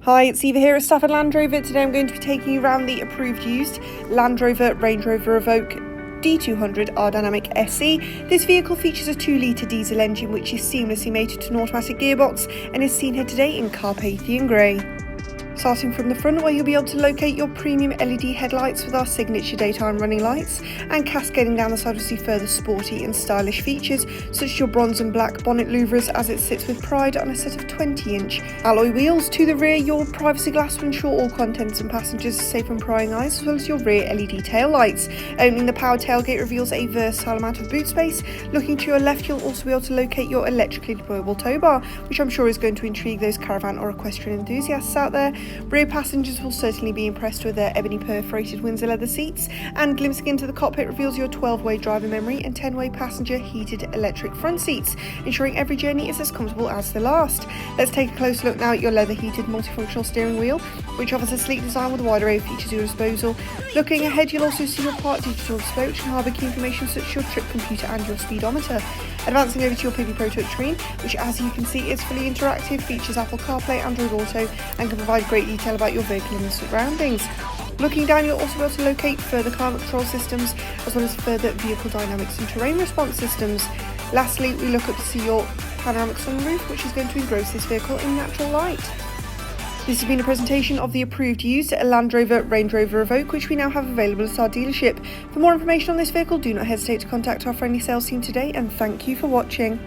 Hi, it's Eva here at Stafford Land Rover. Today I'm going to be taking you around the approved used Land Rover Range Rover Evoque D200 R-Dynamic SE. This vehicle features a 2-litre diesel engine which is seamlessly mated to an automatic gearbox and is seen here today in Carpathian Grey. Starting from the front, where you'll be able to locate your premium LED headlights with our signature daytime running lights, and cascading down the side you'll see further sporty and stylish features such as your bronze and black bonnet louvers as it sits with pride on a set of 20-inch alloy wheels. To the rear, your privacy glass to ensure all contents and passengers are safe from prying eyes, as well as your rear LED tail lights. Opening the power tailgate reveals a versatile amount of boot space. Looking to your left, you'll also be able to locate your electrically deployable tow bar, which I'm sure is going to intrigue those caravan or equestrian enthusiasts out there. Rear passengers will certainly be impressed with their ebony perforated Windsor leather seats, and glimpsing into the cockpit reveals your 12-way driver memory and 10-way passenger heated electric front seats, ensuring every journey is as comfortable as the last. Let's take a close look now at your leather heated multifunctional steering wheel, which offers a sleek design with a wide array of features at your disposal. Looking ahead, you'll also see your part digital display, which can harbour key information such as your trip computer and your speedometer. Advancing over to your Pipi Pro touchscreen, which as you can see is fully interactive, features Apple CarPlay, Android Auto, and can provide great detail about your vehicle and the surroundings. Looking down, you'll also be able to locate further climate control systems, as well as further vehicle dynamics and terrain response systems. Lastly, we look up to see your panoramic sunroof, which is going to engross this vehicle in natural light. This has been a presentation of the approved used Land Rover Range Rover Evoque, which we now have available at our dealership. For more information on this vehicle, do not hesitate to contact our friendly sales team today, and thank you for watching.